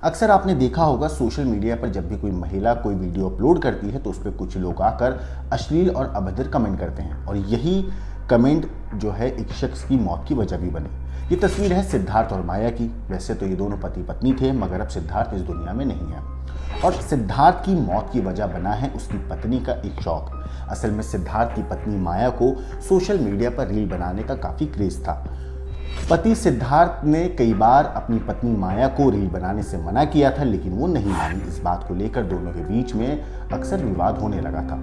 अक्सर आपने देखा होगा सोशल मीडिया पर जब भी कोई महिला कोई वीडियो अपलोड करती है तो उस पर कुछ लोग आकर अश्लील और अभद्र कमेंट करते हैं और यही कमेंट जो है एक शख्स की मौत की वजह भी बने। ये तस्वीर है सिद्धार्थ और माया की। वैसे तो ये दोनों पति पत्नी थे, मगर अब सिद्धार्थ इस दुनिया में नहीं है और सिद्धार्थ की मौत की वजह बना है उसकी पत्नी का एक शौक। असल में सिद्धार्थ की पत्नी माया को सोशल मीडिया पर रील बनाने का काफ़ी क्रेज था। पति सिद्धार्थ ने कई बार अपनी पत्नी माया को रील बनाने से मना किया था, लेकिन वो नहीं मानी। इस बात को लेकर दोनों के बीच में अक्सर विवाद होने लगा था।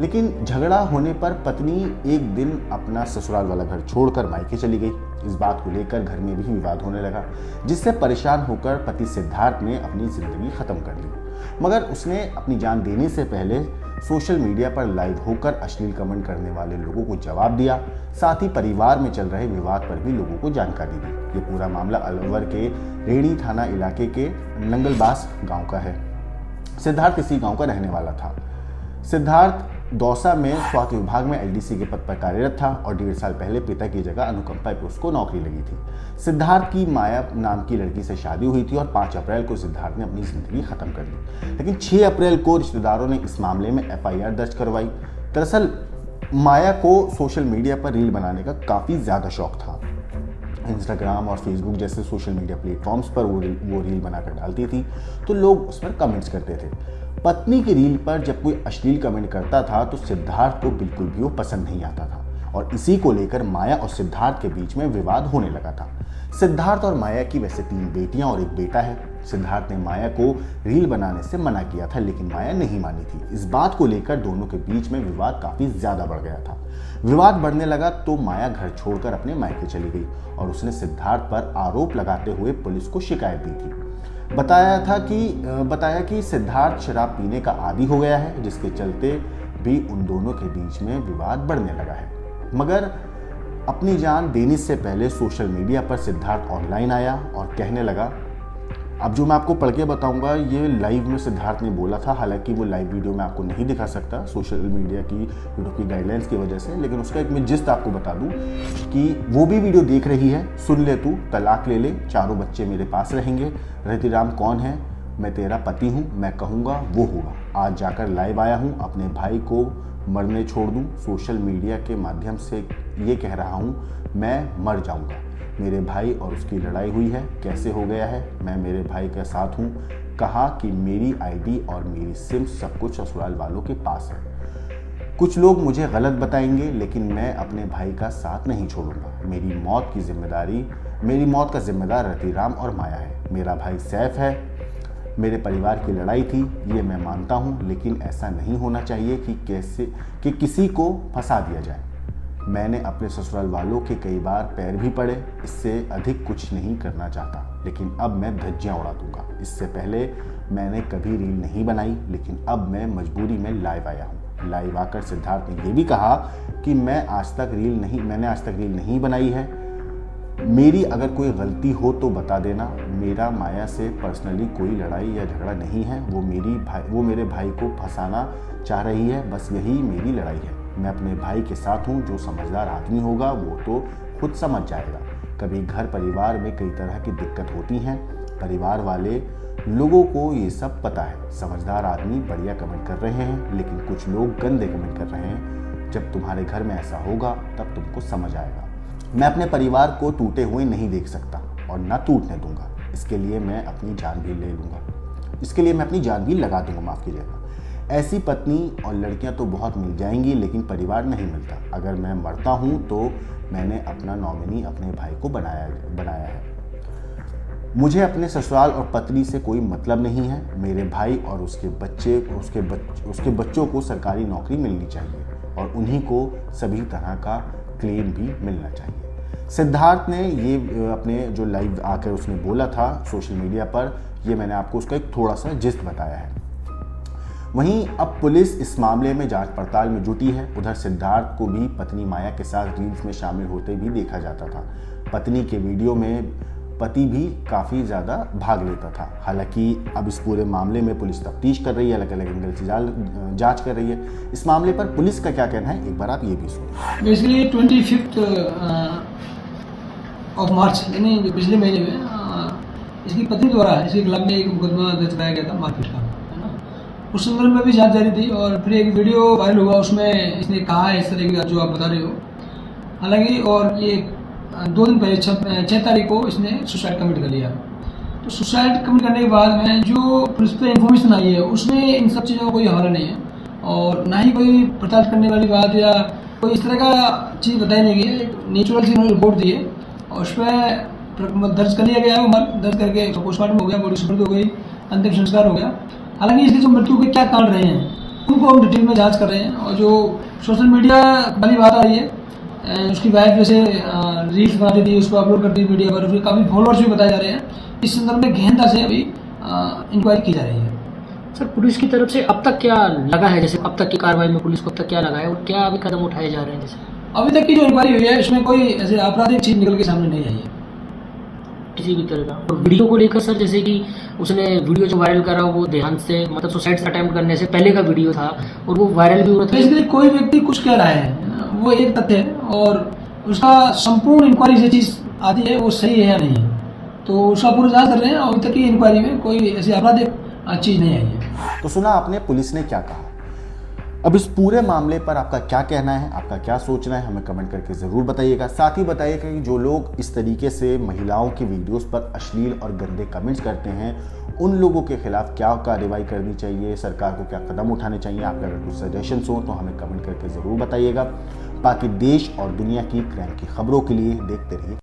लेकिन झगड़ा होने पर पत्नी एक दिन अपना ससुराल वाला घर छोड़कर मायके चली गई। इस बात को लेकर घर में भी विवाद होने लगा, जिससे परेशान होकर पति सिद्धार्थ ने अपनी जिंदगी खत्म कर ली। मगर उसने अपनी जान देने से पहले सोशल मीडिया पर लाइव होकर अश्लील कमेंट करने वाले लोगों को जवाब दिया। साथ ही परिवार में चल रहे विवाद पर भी लोगों को जानकारी दी। ये पूरा मामला अलवर के रेणी थाना इलाके के नंगलबास गांव का है। सिद्धार्थ इसी गांव का रहने वाला था। सिद्धार्थ दौसा में स्वास्थ्य विभाग में एलडीसी के पद पर कार्यरत था और 1.5 साल पहले पिता की जगह अनुकंपा पे उसको नौकरी लगी थी। सिद्धार्थ की माया नाम की लड़की से शादी हुई थी और 5 अप्रैल को सिद्धार्थ ने अपनी जिंदगी खत्म कर दी। लेकिन 6 अप्रैल को रिश्तेदारों ने इस मामले में एफआईआर दर्ज करवाई। दरअसल माया को सोशल मीडिया पर रील बनाने का काफ़ी ज़्यादा शौक था। इंस्टाग्राम और फेसबुक जैसे सोशल मीडिया प्लेटफॉर्म्स पर वो रील बनाकर डालती थी तो लोग उस पर कमेंट्स करते थे। पत्नी की रील पर जब कोई अश्लील कमेंट करता था तो सिद्धार्थ को बिल्कुल भी वो पसंद नहीं आता था और इसी को लेकर माया और सिद्धार्थ के बीच में विवाद होने लगा था। सिद्धार्थ और माया की वैसे 3 बेटियां और एक बेटा है। सिद्धार्थ ने माया को रील बनाने से मना किया था, लेकिन माया नहीं मानी थी। इस बात को लेकर दोनों के बीच में विवाद काफ़ी ज़्यादा बढ़ गया था। विवाद बढ़ने लगा तो माया घर छोड़कर अपने मायके चली गई और उसने सिद्धार्थ पर आरोप लगाते हुए पुलिस को शिकायत दी थी। बताया कि सिद्धार्थ शराब पीने का आदी हो गया है, जिसके चलते भी उन दोनों के बीच में विवाद बढ़ने लगा है। मगर अपनी जान देने से पहले सोशल मीडिया पर सिद्धार्थ ऑनलाइन आया और कहने लगा। अब जो मैं आपको पढ़ के बताऊंगा ये लाइव में सिद्धार्थ ने बोला था। हालांकि वो लाइव वीडियो मैं आपको नहीं दिखा सकता सोशल मीडिया की यूट्यूब की गाइडलाइंस की वजह से, लेकिन उसका एक मैं जिस्ट आपको बता दूं कि वो भी वीडियो देख रही है। सुन ले तू, तलाक ले ले, 4 बच्चे मेरे पास रहेंगे, रतिराम कौन है, मैं तेरा पति हूँ, मैं कहूँगा वो होगा, आज जाकर लाइव आया हूँ, अपने भाई को मरने छोड़ दूँ, सोशल मीडिया के माध्यम से ये कह रहा हूँ मैं मर जाऊँगा, मेरे भाई और उसकी लड़ाई हुई है, कैसे हो गया है, मैं मेरे भाई के साथ हूँ, कहा कि मेरी आईडी और मेरी सिम सब कुछ ससुराल वालों के पास है। कुछ लोग मुझे गलत बताएंगे, लेकिन मैं अपने भाई का साथ नहीं छोड़ूंगा। मेरी मौत का जिम्मेदार रतिराम और माया है। मेरा भाई सैफ है। मेरे परिवार की लड़ाई थी, ये मैं मानता हूँ, लेकिन ऐसा नहीं होना चाहिए कि किसी को फंसा दिया जाए। मैंने अपने ससुराल वालों के कई बार पैर भी पड़े, इससे अधिक कुछ नहीं करना चाहता, लेकिन अब मैं धज्जियाँ उड़ा दूंगा। इससे पहले मैंने कभी रील नहीं बनाई, लेकिन अब मैं मजबूरी में लाइव आया हूँ। लाइव आकर सिद्धार्थ ने यह भी कहा कि मैंने आज तक रील नहीं बनाई है। मेरी अगर कोई गलती हो तो बता देना। मेरा माया से पर्सनली कोई लड़ाई या झगड़ा नहीं है। वो मेरे भाई को फंसाना चाह रही है, बस यही मेरी लड़ाई है। मैं अपने भाई के साथ हूँ। जो समझदार आदमी होगा वो तो खुद समझ जाएगा। कभी घर परिवार में कई तरह की दिक्कत होती हैं, परिवार वाले लोगों को ये सब पता है। समझदार आदमी बढ़िया कमेंट कर रहे हैं, लेकिन कुछ लोग गंदे कमेंट कर रहे हैं। जब तुम्हारे घर में ऐसा होगा तब तुमको समझ आएगा। मैं अपने परिवार को टूटे हुए नहीं देख सकता और ना टूटने दूंगा। इसके लिए मैं अपनी जान भी लगा दूंगा, माफ़ कीजिएगा। ऐसी पत्नी और लड़कियां तो बहुत मिल जाएंगी, लेकिन परिवार नहीं मिलता। अगर मैं मरता हूं तो मैंने अपना नॉमिनी अपने भाई को बनाया है। मुझे अपने ससुराल और पत्नी से कोई मतलब नहीं है। मेरे भाई और उसके बच्चों को सरकारी नौकरी मिलनी चाहिए और उन्हीं को सभी तरह का क्लेम भी मिलना चाहिए। सिद्धार्थ ने ये अपने जो लाइव आकर उसने बोला था सोशल मीडिया पर, ये मैंने आपको उसका एक थोड़ा सा जिस्ट बताया है। वहीं अब पुलिस इस मामले में जांच पड़ताल में जुटी है। उधर सिद्धार्थ को भी पत्नी माया के साथ रील्स में शामिल होते भी देखा जाता था। पत्नी के वीडियो में पति भी काफ़ी ज़्यादा भाग लेता था। हालांकि अब इस पूरे मामले में पुलिस तफ्तीश कर रही है, अलग अलग एंगल से जांच कर रही है। इस मामले पर पुलिस का क्या कहना है, एक बार आप ये भी सुनिए। बेसिकली 25 ऑफ मार्च यानी जो पिछले महीने में इसकी पत्नी द्वारा इसके खिलाफ में एक मुकदमा दर्ज कराया गया था मारपीट का, है ना। उस संदर्भ में भी जांच जारी थी और फिर एक वीडियो वायरल हुआ, उसमें इसने कहा है इस तरह की जो आप बता रहे हो। हालांकि और ये 2 दिन पहले 6 तारीख को इसने सुसाइड कमिट कर लिया। तो सुसाइड कमिट करने के बाद में जो पुलिस पे इन्फॉर्मेशन आई है उसमें इन सब चीज़ों का कोई हवाला नहीं है और ना ही कोई पड़ताल करने वाली बात या कोई इस तरह का चीज़ बताई नहीं गई है। एक नेचुरल सी उन्होंने रिपोर्ट दी है और उस पर दर्ज कर लिया गया है, दर्ज करके पोस्टमार्टम हो गया, बॉडी सुपुर्द हो गई, अंतिम संस्कार हो गया। हालांकि इसकी जो मृत्यु के क्या कारण रहे हैं उनको हम डिटेल में जांच कर रहे हैं। और जो सोशल मीडिया वाली बात आ रही है, उसकी वाइफ जैसे रील्स बनाती थी, उसको अपलोड करती थी मीडिया पर, उसके काफ़ी फॉलोअर्स भी बताए जा रहे हैं। इस संदर्भ में गहनता से अभी इंक्वायरी की जा रही है। सर, पुलिस की तरफ से अब तक क्या लगा है, जैसे अब तक की कार्रवाई में पुलिस को अब तक क्या लगा है और क्या अभी कदम उठाए जा रहे हैं? जैसे अभी तक की जो इंक्वायरी हुई है इसमें कोई ऐसे आपराधिक चीज निकल के सामने नहीं आई है किसी भी तरह का। और वीडियो को लेकर सर, जैसे कि उसने वीडियो जो वायरल करा वो देहांत से मतलब सुसाइड अटेम्प्ट करने से पहले का वीडियो था और वो वायरल भी हुआ था। बेसिकली कोई व्यक्ति कुछ कह रहा है वो एक तथ्य है और उसका संपूर्ण इंक्वायरी जो चीज आती है वो सही है या नहीं है, तो उसका पूरा जांच कर रहे हैं। अभी तक की इंक्वायरी में कोई ऐसी आपराधिक चीज नहीं आई है। तो सुना आपने पुलिस ने क्या कहा। अब इस पूरे मामले पर आपका क्या कहना है, आपका क्या सोचना है, हमें कमेंट करके ज़रूर बताइएगा। साथ ही बताइएगा कि जो लोग इस तरीके से महिलाओं की वीडियोस पर अश्लील और गंदे कमेंट्स करते हैं उन लोगों के खिलाफ क्या कार्रवाई करनी चाहिए, सरकार को क्या कदम उठाने चाहिए। आपके अगर कुछ सजेशंस हो तो हमें कमेंट करके ज़रूर बताइएगा। बाकी देश और दुनिया की क्राइम की खबरों के लिए देखते रहिए